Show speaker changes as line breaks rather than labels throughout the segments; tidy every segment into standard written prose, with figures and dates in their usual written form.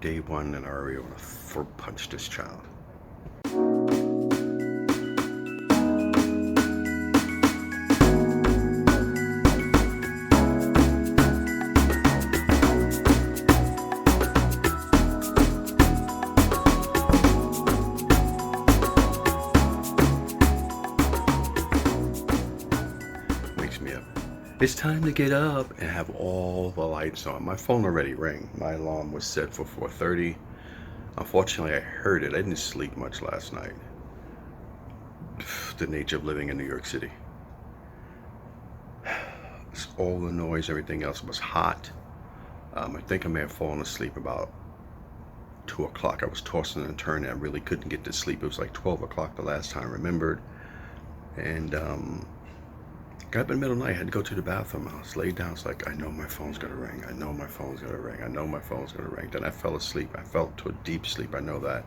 Day one, and I already want to throat punch this child. Wakes me up. It's time to get up and have all the lights on. My phone already rang. My alarm was set for 4:30. Unfortunately, I heard it. I didn't sleep much last night. The nature of living in New York City. All the noise, everything else was hot. I think I may have fallen asleep about 2 o'clock. I was tossing and turning. I really couldn't get to sleep. It was like 12 o'clock the last time I remembered. And got up in the middle of the night. I had to go to the bathroom. I was laid down. It's like, I know my phone's going to ring. I know my phone's going to ring. I know my phone's going to ring. Then I fell asleep. I fell to a deep sleep. I know that.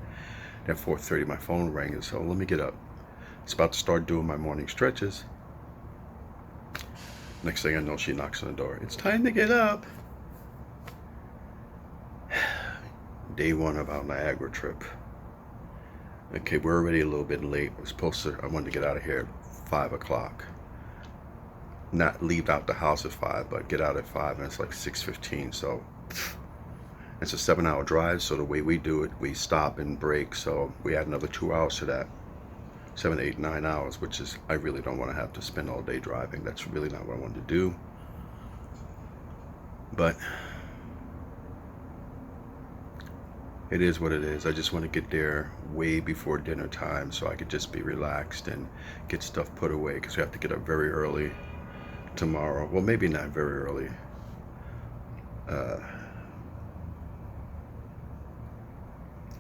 At 4:30, my phone rang. And so let me get up. It's about to start doing my morning stretches. Next thing I know, she knocks on the door. It's time to get up. Day one of our Niagara trip. Okay, we're already a little bit late. I wanted to get out of here at 5 o'clock. Not leave out the house at 5, but get out at 5, and it's like 6:15. So it's a 7-hour drive. So the way we do it, we stop and break. So we add another 2 hours to that. 7, 8, 9 hours, which is, I really don't want to have to spend all day driving. That's really not what I wanted to do. But it is what it is. I just want to get there way before dinner time so I could just be relaxed and get stuff put away, because we have to get up very early tomorrow. Well, maybe not very early.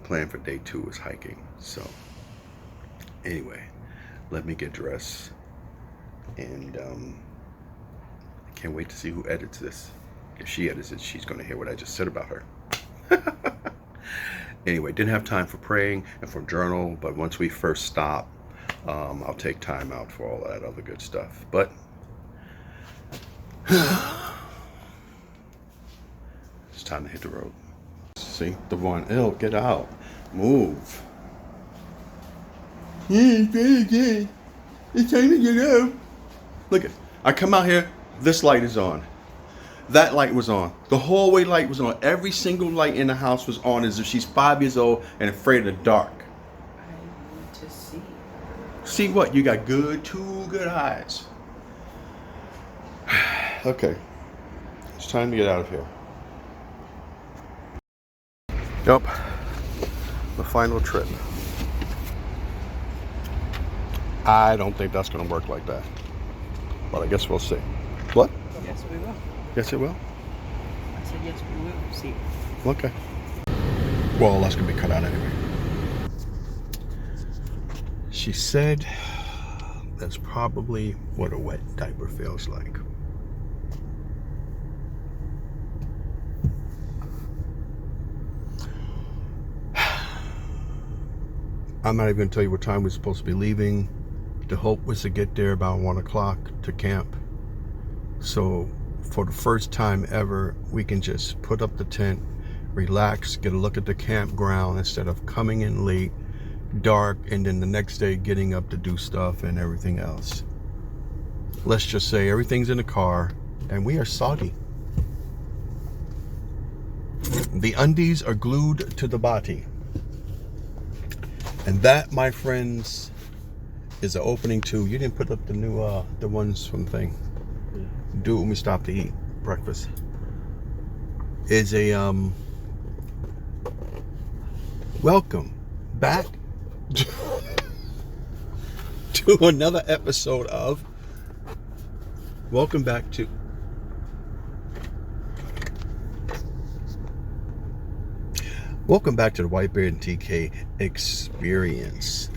Plan for day 2 is hiking. So anyway, let me get dressed, and I can't wait to see who edits this. If she edits it, she's going to hear what I just said about her. Anyway, didn't have time for praying and for journal, but once we first stop, I'll take time out for all that other good stuff. But it's time to hit the road. See, the one, get out, move. Yeah, very good. It's time to get up. Look, I come out here, this light is on. That light was on. The hallway light was on. Every single light in the house was on, as if she's 5 years old and afraid of the dark.
I need to see.
See what? You got two good eyes. Okay. It's time to get out of here. Yep. The final trip. I don't think that's going to work like that. But I guess we'll see. What?
Yes, we will.
Yes, it will?
I said yes, we will see.
Okay. Well, that's going to be cut out anyway. She said that's probably what a wet diaper feels like. I'm not even going to tell you what time we're supposed to be leaving. The hope was to get there about 1 o'clock to camp. So for the first time ever, we can just put up the tent, relax, get a look at the campground instead of coming in late, dark, and then the next day getting up to do stuff and everything else. Let's just say everything's in the car and we are soggy. The undies are glued to the body. And that, my friends, is the opening to, you didn't put up the new, the ones from thing. Do it when we stop to eat breakfast. Is a, welcome back to another episode of, welcome back to the Whitebeard and TK experience.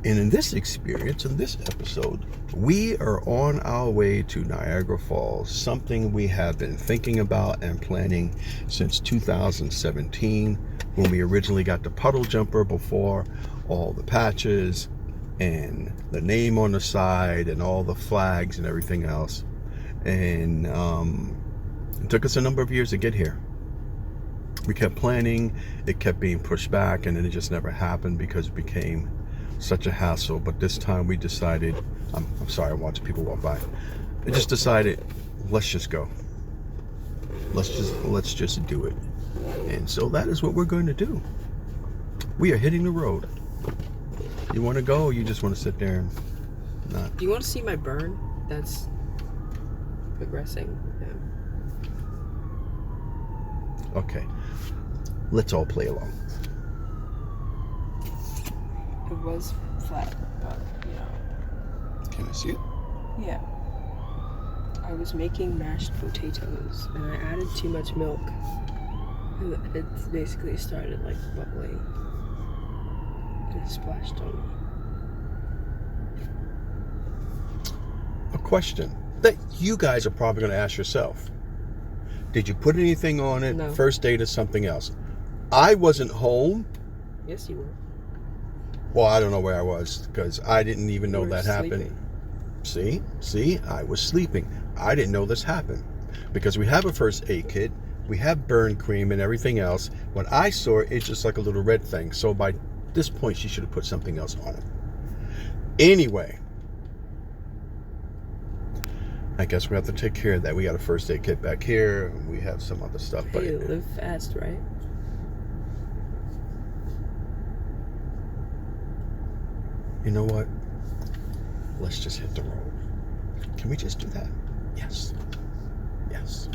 And in this experience, in this episode, we are on our way to Niagara Falls, something we have been thinking about and planning since 2017, when we originally got the puddle jumper before all the patches and the name on the side and all the flags and everything else. And it took us a number of years to get here. We kept planning, it kept being pushed back, and then it just never happened because it became such a hassle. But this time we decided, I'm sorry, I'm watching people walk by. I just decided, let's just go. Let's just do it. And so that is what we're going to do. We are hitting the road. You want to go, or you just want to sit there and not?
Do you want to see my burn? That's progressing. Yeah.
Okay. Let's all play along.
It was flat, but
Can I see it?
yeah. I was making mashed potatoes and I added too much milk. And it basically started like bubbling. And it splashed on me.
A question that you guys are probably going to ask yourself. Did you put anything on it?
No.
First date or something else? I wasn't home.
Yes, you were.
Well, I don't know where I was because I didn't even know
You were
that happened.
sleeping.
See, I was sleeping. I didn't know this happened because we have a first aid kit. We have burn cream and everything else. When I saw it, it's just like a little red thing. So by this point, she should have put something else on it. Anyway, I guess we have to take care of that. We got a first aid kit back here. We have some other stuff. But
Hey, live fast, right?
you know what? Let's just hit the road. Can we just do that? Yes. Yes.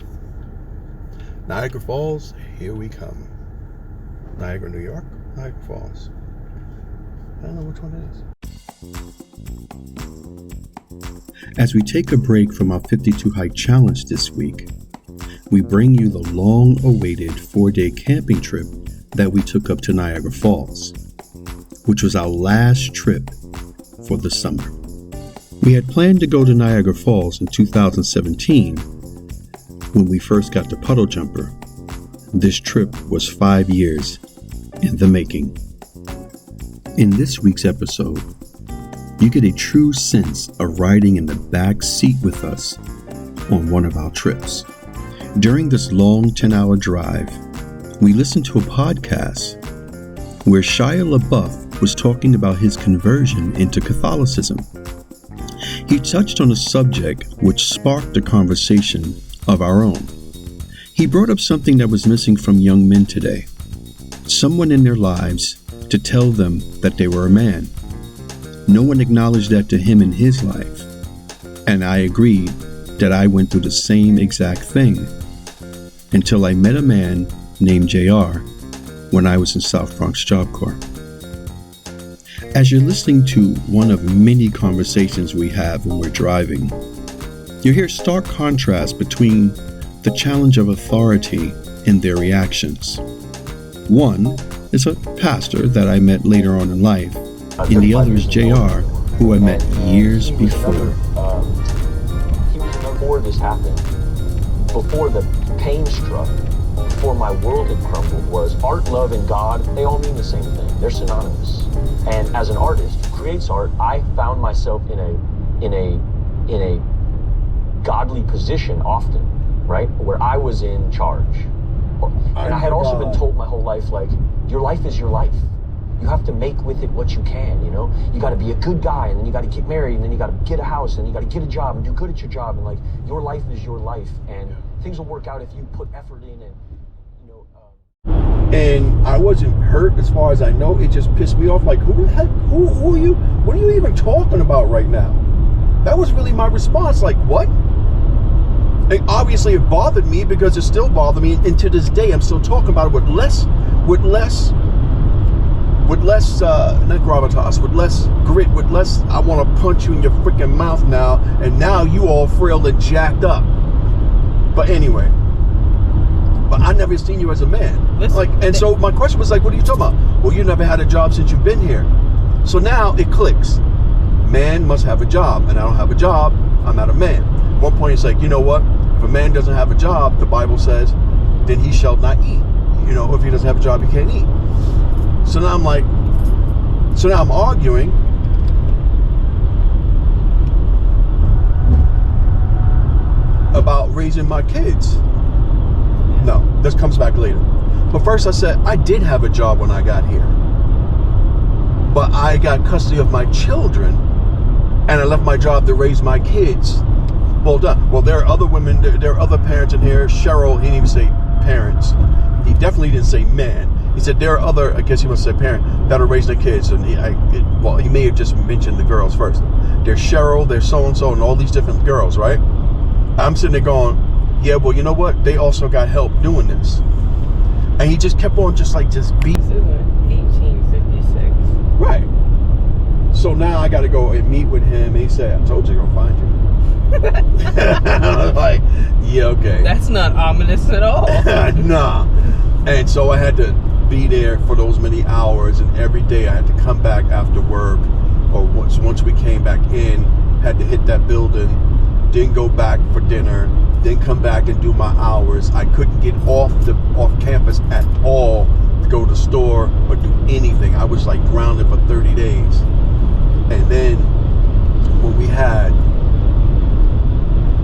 Niagara Falls, here we come. Niagara, New York, Niagara Falls. I don't know which one it is. As we take a break from our 52 hike challenge this week, we bring you the long-awaited 4-day camping trip that we took up to Niagara Falls, which was our last trip for the summer. We had planned to go to Niagara Falls in 2017 when we first got the puddle jumper. This trip was 5 years in the making. In this week's episode, you get a true sense of riding in the back seat with us on one of our trips. During this long 10-hour drive, we listened to a podcast where Shia LaBeouf was talking about his conversion into Catholicism. He touched on a subject which sparked a conversation of our own. He brought up something that was missing from young men today. Someone in their lives to tell them that they were a man. No one acknowledged that to him in his life. And I agreed that I went through the same exact thing until I met a man named JR when I was in South Bronx Job Corps. As you're listening to one of many conversations we have when we're driving, you hear stark contrast between the challenge of authority and their reactions. One is a pastor that I met later on in life, and the other is JR, who I met years before.
Before this happened, before the pain struck, before my world had crumbled, was art, love, and God, they all mean the same thing. They're synonymous. And as an artist who creates art, I found myself in a godly position often, right? Where I was in charge. And I had also been told my whole life, like, your life is your life. You have to make with it what you can, you know? You gotta be a good guy, and then you gotta get married, and then you gotta get a house, and then you gotta get a job, and do good at your job, and like, your life is your life, and things will work out if you put effort in, and, you know,
And I wasn't hurt as far as I know. It just pissed me off. Like, who the heck, who are you? What are you even talking about right now? That was really my response. Like, what? And obviously it bothered me because it still bothered me. And to this day, I'm still talking about it with less not gravitas, with less grit, with less, I want to punch you in your freaking mouth now. And now you all frail and jacked up. But anyway. But I never seen you as a man.
Listen,
So my question was like, what are you talking about? Well, you never had a job since you've been here. So now it clicks. Man must have a job, and I don't have a job. I'm not a man. At one point, it's like, you know what? If a man doesn't have a job, the Bible says, then he shall not eat. You know, if he doesn't have a job, he can't eat. So now I'm like, I'm arguing. About raising my kids. No, this comes back later.
But first I said, I did have a job when I got here. But I got custody of my children, and I left my job to raise my kids. Well done. Well, there are other women, there are other parents in here. Cheryl, he didn't even say parents. He definitely didn't say man. He said there are other, I guess he must say parent, that are raising their kids. And he may have just mentioned the girls first. There's Cheryl, there's so-and-so, and all these different girls, right? I'm sitting there going, yeah, well, you know what? They also got help doing this. And he just kept on just beat.
This is in 1856.
Right. So now I got to go and meet with him. And he said, I told you I'm going to find you. I was like, yeah, okay.
That's not ominous at all.
Nah. And so I had to be there for those many hours. And every day I had to come back after work. Or once we came back in, had to hit that building. Then go back for dinner. Then come back and do my hours. I couldn't get off campus at all to go to the store or do anything. I was like grounded for 30 days. And then when we had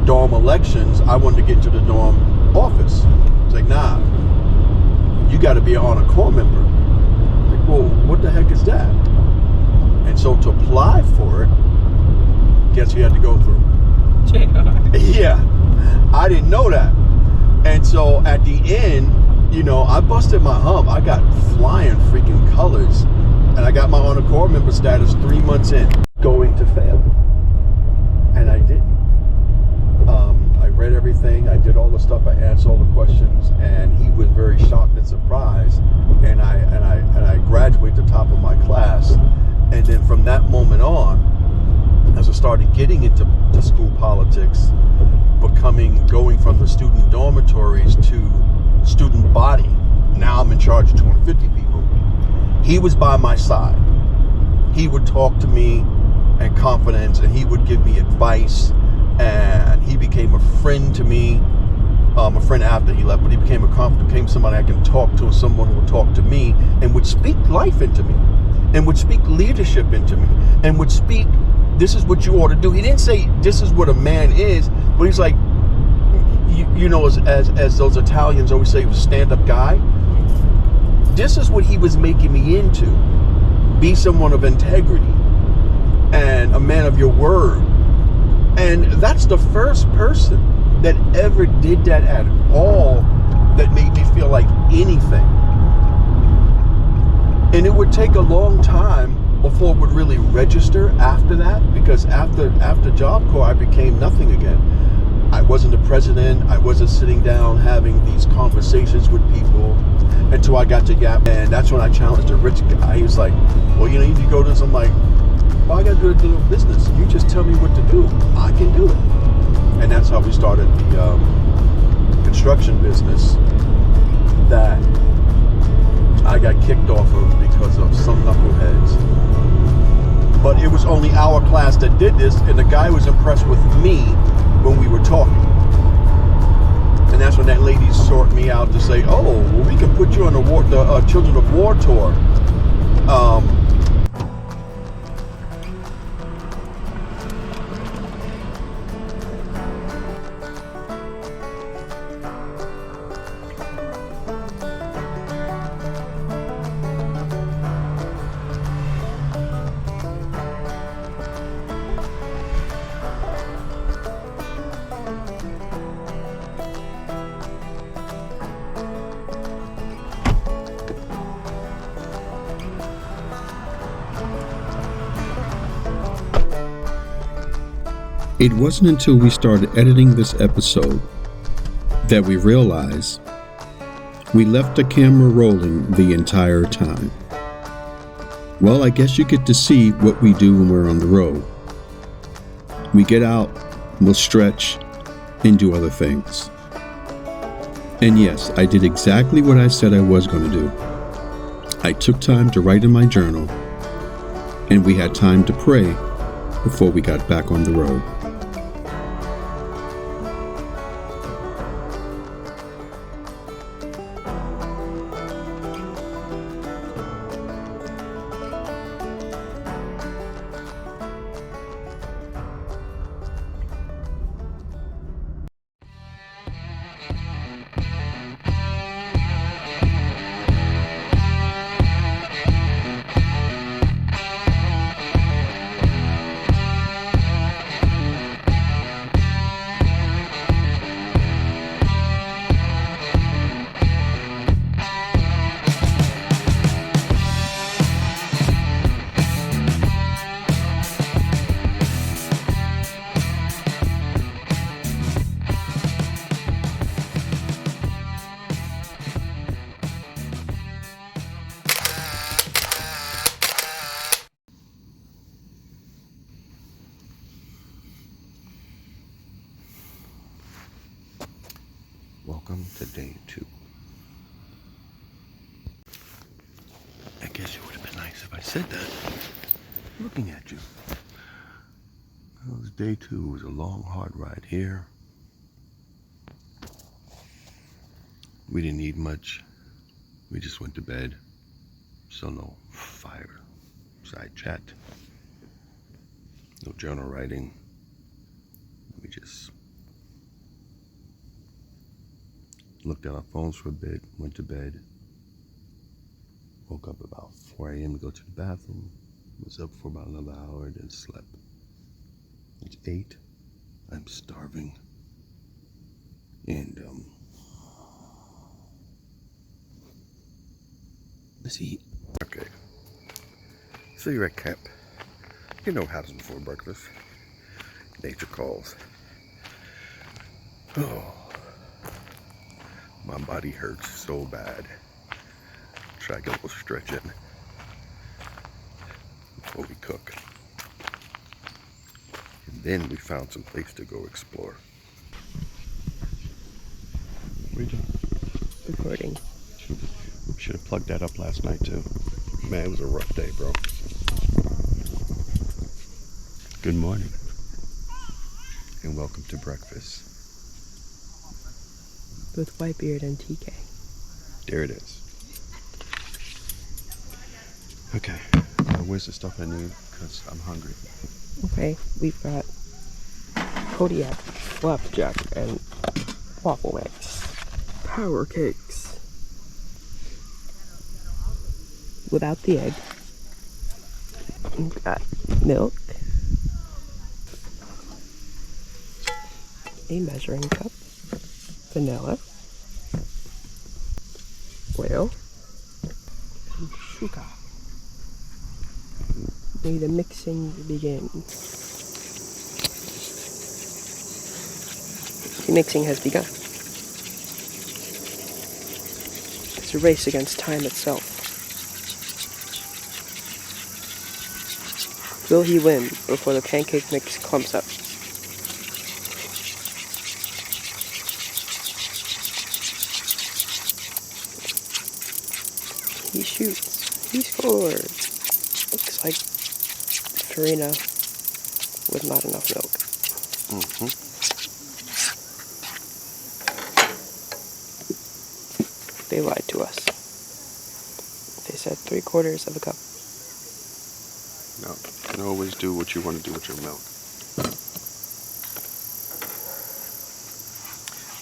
dorm elections, I wanted to get into the dorm office. It's like, nah, you got to be an honor corps member. Like, well, what the heck is that? And so to apply for it, guess you had to go through. Yeah, I didn't know that. And so at the end, I busted my hump. I got flying freaking colors. And I got my honor corps member status 3 months in. Going to fail. And I didn't. I read everything. I did all the stuff. I answered all the questions. And he was very shocked and surprised. And I graduated the top of my class. And then from that moment on, as I started getting into school politics, going from the student dormitories to student body. Now I'm in charge of 250 people. He was by my side. He would talk to me in confidence, and he would give me advice, and he became a friend to me. A friend after he left, but he became somebody I can talk to, and someone who would talk to me and would speak life into me, and would speak leadership into me, and would speak, this is what you ought to do. He didn't say this is what a man is, but he's like, as those Italians always say, he was a stand-up guy. This is what he was making me into. Be someone of integrity and a man of your word. And that's the first person that ever did that at all that made me feel like anything. And it would take a long time before it would really register after that, because after Job Corps, I became nothing again. I wasn't the president. I wasn't sitting down having these conversations with people until I got to Gap. And that's when I challenged a rich guy. He was like, well, you need to go to this. I'm like, well, I got to do a business. You just tell me what to do. I can do it. And that's how we started the construction business that I got kicked off of because of some knuckleheads. But it was only our class that did this, and the guy was impressed with me when we were talking. And that's when that lady sought me out to say, oh, well, we can put you on the Children of War tour.
It wasn't until we started editing this episode that we realized we left the camera rolling the entire time. Well, I guess you get to see what we do when we're on the road. We get out, we'll stretch, and do other things. And yes, I did exactly what I said I was going to do. I took time to write in my journal, and we had time to pray before we got back on the road. day 2. I guess it would have been nice if I said that. Looking at you. Well, it was day 2. It was a long, hard ride here. We didn't eat much. We just went to bed. So no fireside chat. No journal writing. We just looked at our phones for a bit, went to bed. Woke up about 4 a.m. to go to the bathroom. Was up for about another hour, then slept. It's 8. I'm starving. And let's eat. Okay. So you're at camp. You know what happens before breakfast. Nature calls. Oh, my body hurts so bad. Try to get a little stretch in before we cook. And then we found some place to go explore. What are you doing?
Recording.
Should have plugged that up last night too. Man, it was a rough day, bro. Good morning. And welcome to breakfast.
With Whitebeard and TK.
There it is. Okay, where's the stuff I need? Because I'm hungry.
Okay, we've got Kodiak, flapjack, and waffle mix. Power cakes. Without the egg. We've got milk. A measuring cup. Vanilla. Oil. And sugar. May the mixing begin. The mixing has begun. It's a race against time itself. Will he win before the pancake mix clumps up? He shoots. He scores. Looks like Farina with not enough milk. They lied to us. They said 3/4 of a cup.
No, you can always do what you want to do with your milk.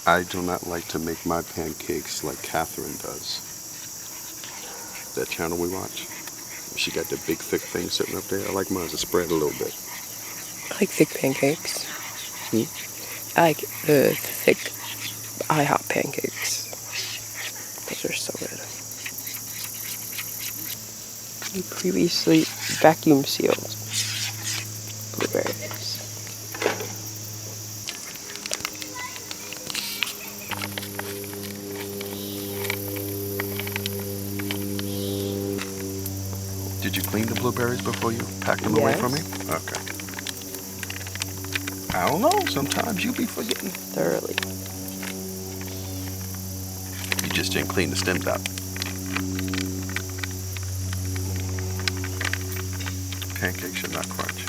I do not like to make my pancakes like Catherine does. That channel we watch. She got the big thick thing sitting up there. I like mine to spread a little bit.
I like thick pancakes. I like the thick IHOP pancakes. Those are so good. We previously vacuum sealed blueberries.
Did you clean the blueberries before you packed them away from me? Okay. I don't know. Sometimes you be forgetting.
Thoroughly.
You just didn't clean the stems out. Pancakes should not crunch.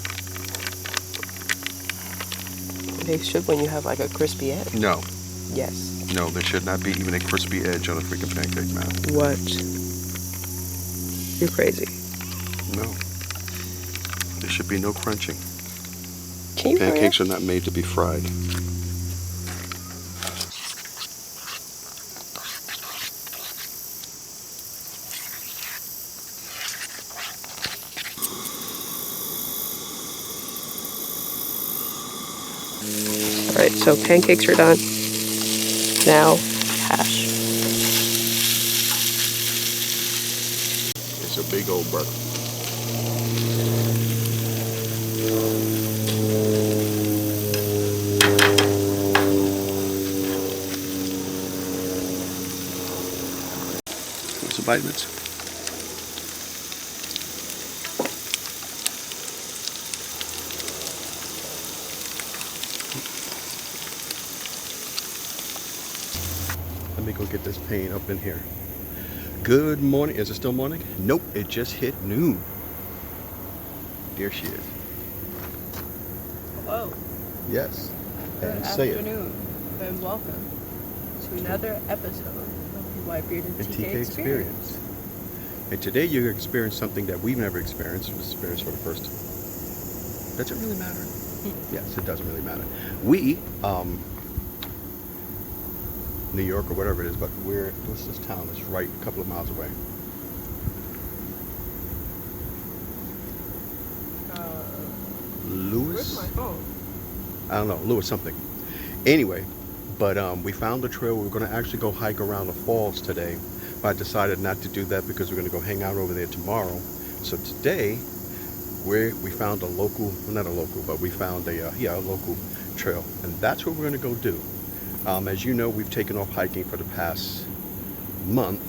They should when you have like a crispy edge.
No.
Yes.
No, there should not be even a crispy edge on a freaking pancake, man.
What? You're crazy.
No. There should be no crunching.
Can you
Pancakes are not made to be fried.
Alright, so pancakes are done. Now, hash.
It's a big old brother. Want some vitamins? Let me go look at this pain up in here. Good morning. Is it still morning? Nope, it just hit noon. There she is.
Hello.
Yes.
Good
And say it.
afternoon, and welcome to another episode of the White Beard and TK Experience.
And today you're going to experience something that we've never experienced. Was experienced for the first time. Does it really matter? Yes, it doesn't really matter. We, New York or whatever it is, but what's this town? It's right a couple of miles away. Lewis?
Where's my phone?
I don't know, Lewis something. Anyway, but we found the trail. We were going to actually go hike around the falls today, but I decided not to do that because we're going to go hang out over there tomorrow. So today, we found a local, well, not a local, but we found a local trail, and that's what we're going to go do. As you know, we've taken off hiking for the past month,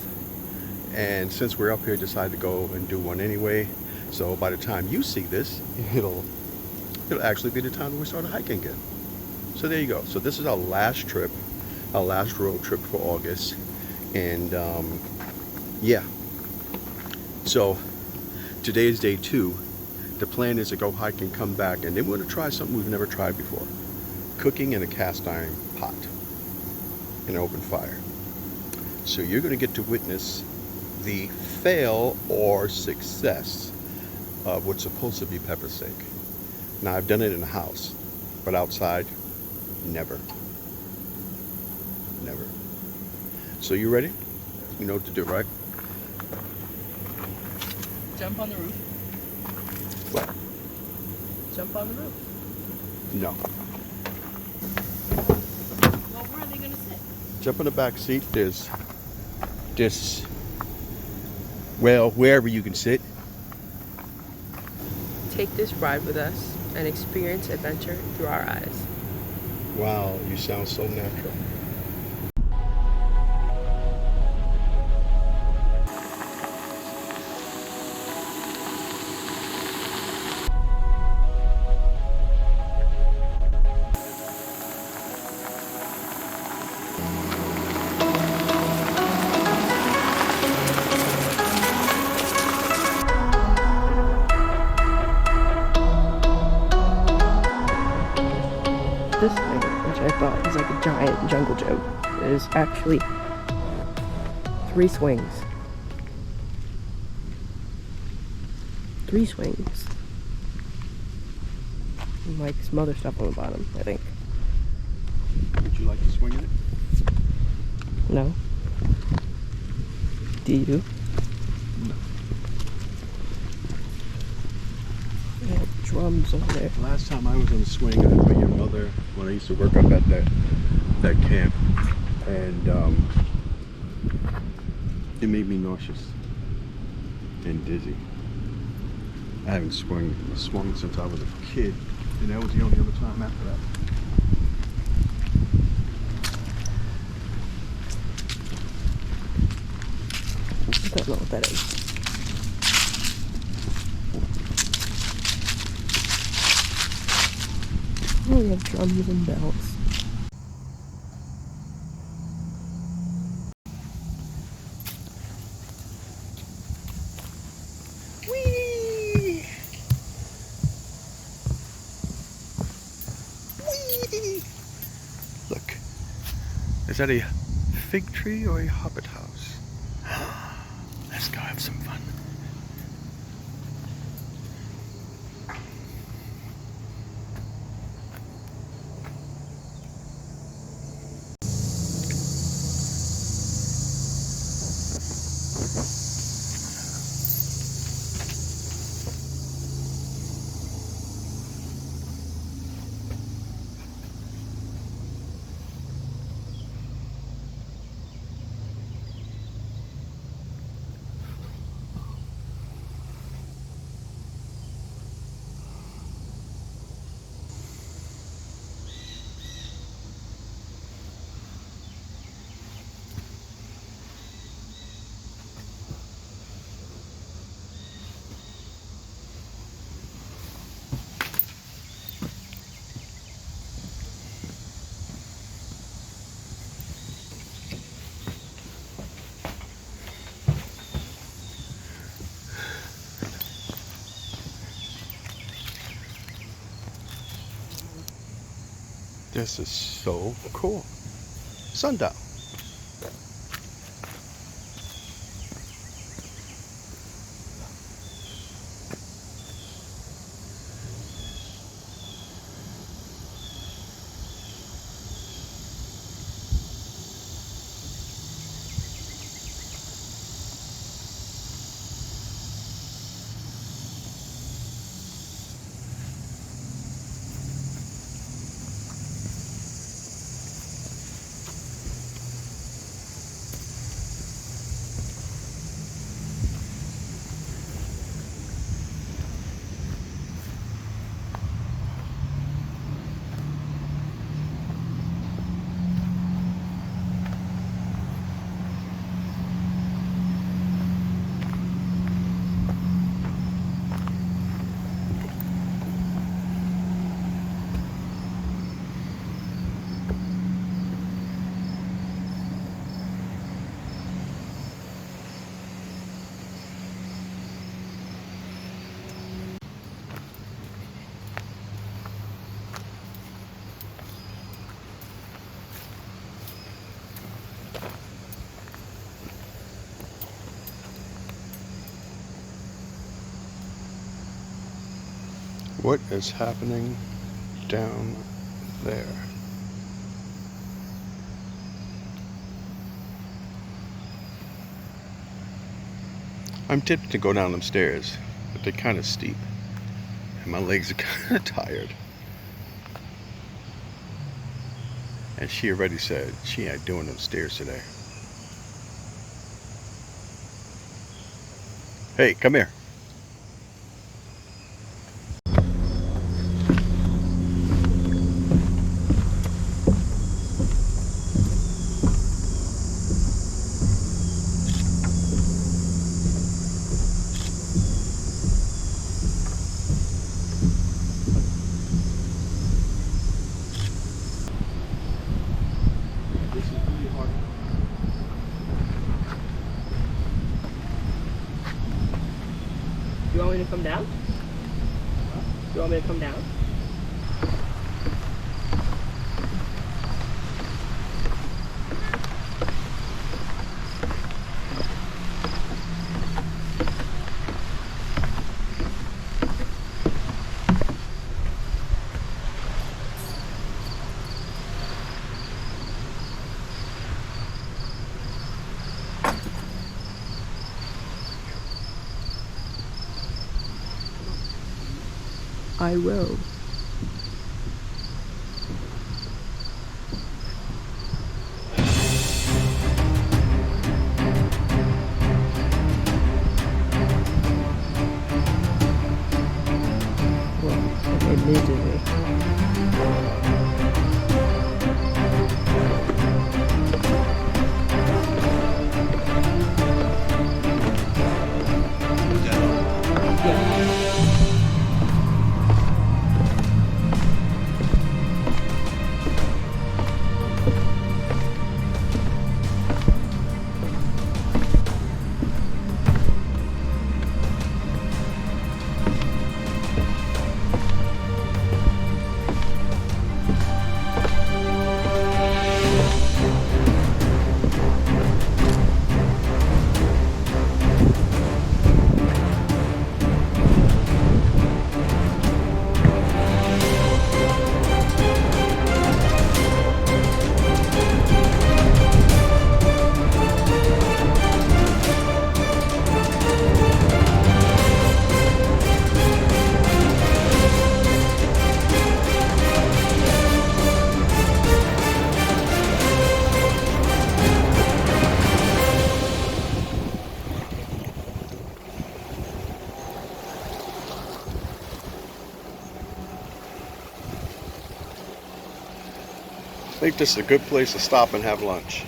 and since we're up here, decided to go and do one anyway. So by the time you see this, it'll actually be the time when we start hiking again. So there you go. So this is our last trip, our last road trip for August, and yeah. So today is day 2. The plan is to go hike and come back, and then we're going to try something we've never tried before: cooking in a cast iron pot in an open fire. So you're going to get to witness the fail or success of what's supposed to be pepper steak. Now, I've done it in the house, but outside, never. Never. So you ready? You know what to do, right?
Jump on the roof.
What?
Jump on the roof.
No.
Well, where are they going to sit?
Jump in the back seat. There's this, well, wherever you can sit.
Take this ride with us and experience adventure through our eyes.
Wow, you sound so natural.
This thing, which I thought was like a giant jungle gym, is actually 3 swings. 3 swings. And like some other stuff on the bottom, I think.
Would you like to swing in it?
No? Do you?
No.
They have drums over there.
Last time I was on the swing, I was with your mother when I used to work up at that camp, and it made me nauseous and dizzy. I haven't swung since I was a kid, and that was the only other time after that.
I don't know what that is. Oh, we have drums and bells.
Whee! Whee! Look, is that a fig tree or a hobbit house? Let's go have some fun. This is so cool. Sundial. What is happening down there? I'm tempted to go down them stairs, but they're kind of steep, and my legs are kind of tired. And she already said she ain't doing them stairs today. Hey, come here.
You want me to come down? You want me to come down? I will. Well, immediately. I think this is a good place to stop and have lunch.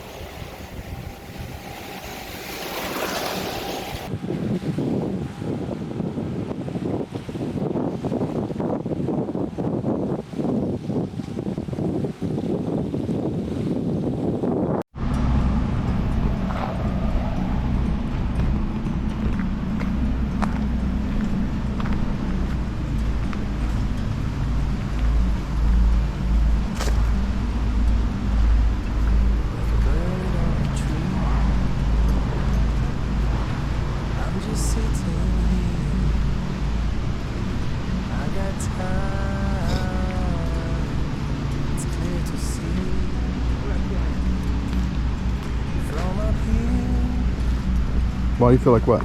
Why do you feel like what?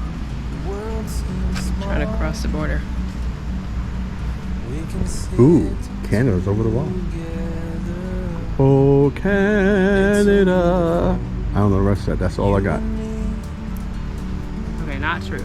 Trying to cross the border.
Ooh, Canada's over the wall. Oh, Canada. I don't know the rest of that. That's all I got.
Okay, not true.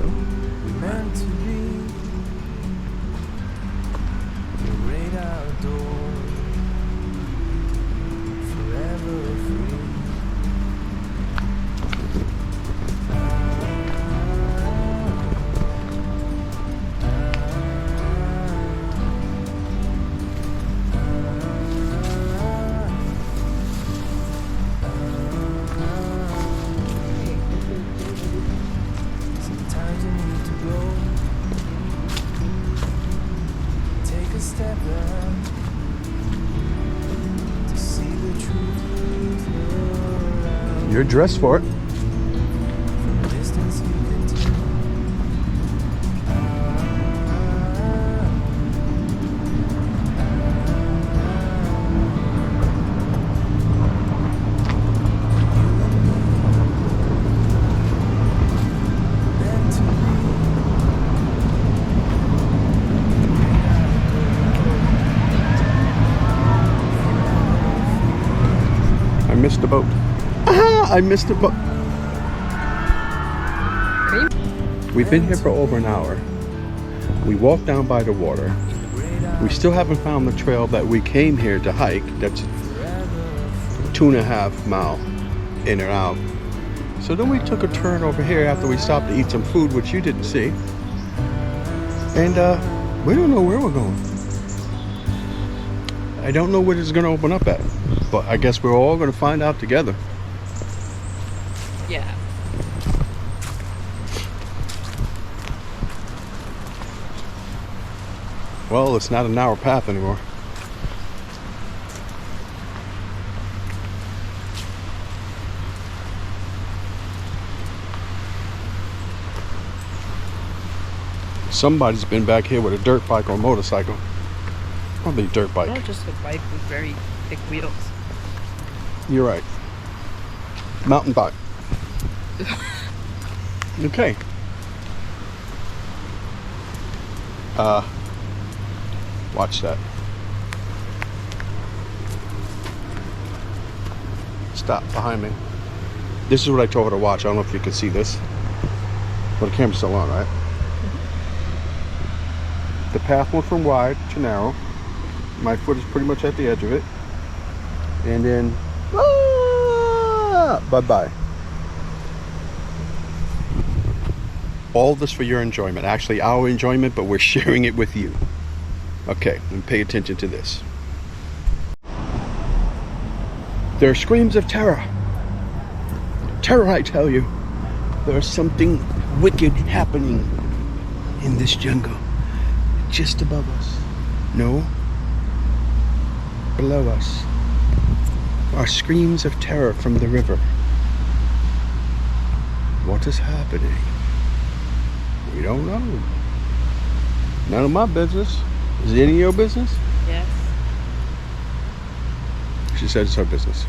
Sometimes you need to go, take a step back to see the truth around.
You're dressed for it.
From a distance you can tell.
I missed the boat. Ah, I missed the boat. We've been here for over an hour. We walked down by the water. We still haven't found the trail that we came here to hike. That's 2.5 miles in and out. So then we took a turn over here after we stopped to eat some food, which you didn't see. And we don't know where we're going. I don't know what it's going to open up at, but I guess we're all going to find out together.
Yeah.
Well, it's not a narrow path anymore. Somebody's been back here with a dirt bike or motorcycle. Probably a dirt bike.
Not just a bike with very thick wheels.
You're right. Mountain bike. Okay. Watch that. Stop behind me. This is what I told her to watch. I don't know if you can see this. Well, the camera's still on, right? The path went from wide to narrow. My foot is pretty much at the edge of it. And then, bye-bye. All this for your enjoyment. Actually, our enjoyment, but we're sharing it with you. Okay, and pay attention to this. There are screams of terror. Terror, I tell you. There's something wicked happening in this jungle. Just above us. No. Below us are screams of terror from the river. What is happening? We don't know. None of my business. Is it any of your business?
Yes.
She said it's her business.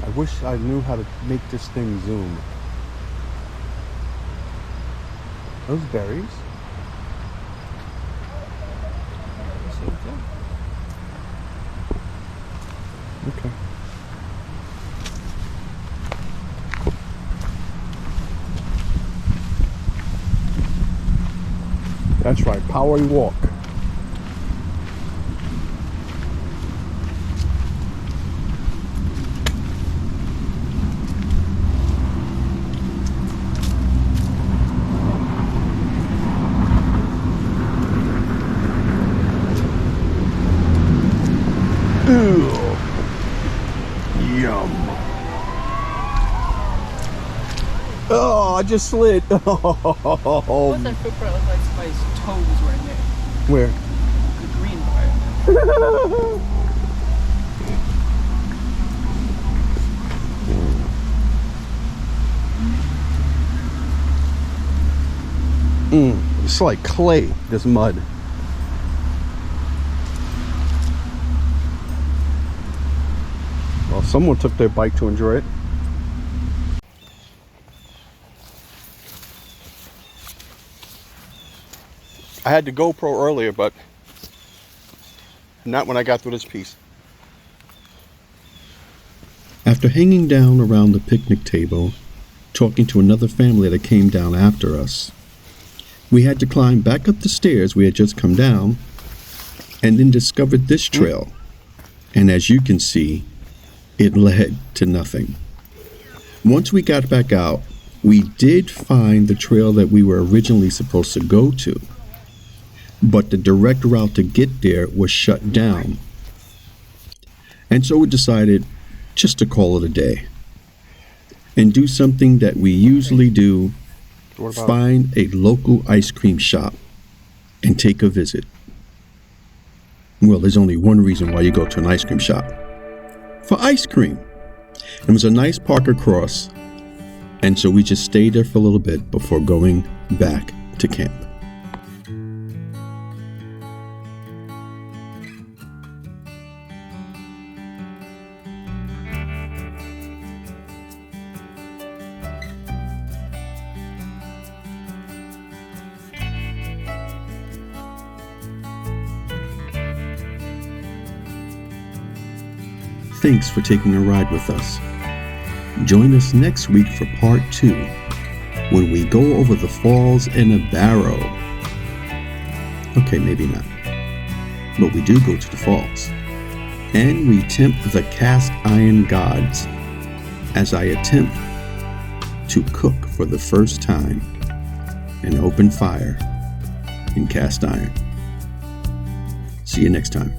I wish I knew how to make this thing zoom. Those berries. Okay. That's right, power walk. Yum. Oh, I just slid.
What's that footprint look like? Somebody's toes were in there.
Where?
The green part.
It's like clay, this mud. Someone took their bike to enjoy it. I had the GoPro earlier, but not when I got through this piece. After hanging down around the picnic table, talking to another family that came down after us, we had to climb back up the stairs we had just come down, and then discovered this trail. And as you can see, it led to nothing. Once we got back out, we did find the trail that we were originally supposed to go to, but the direct route to get there was shut down. And so we decided just to call it a day and do something that we usually do: find a local ice cream shop and take a visit. Well, there's only one reason why you go to an ice cream shop: for ice cream. It was a nice park across, and so we just stayed there for a little bit before going back to camp. Thanks for taking a ride with us. Join us next week for part 2, when we go over the falls in a barrow. Okay, maybe not. But we do go to the falls. And we tempt the cast iron gods as I attempt to cook for the first time an open fire in cast iron. See you next time.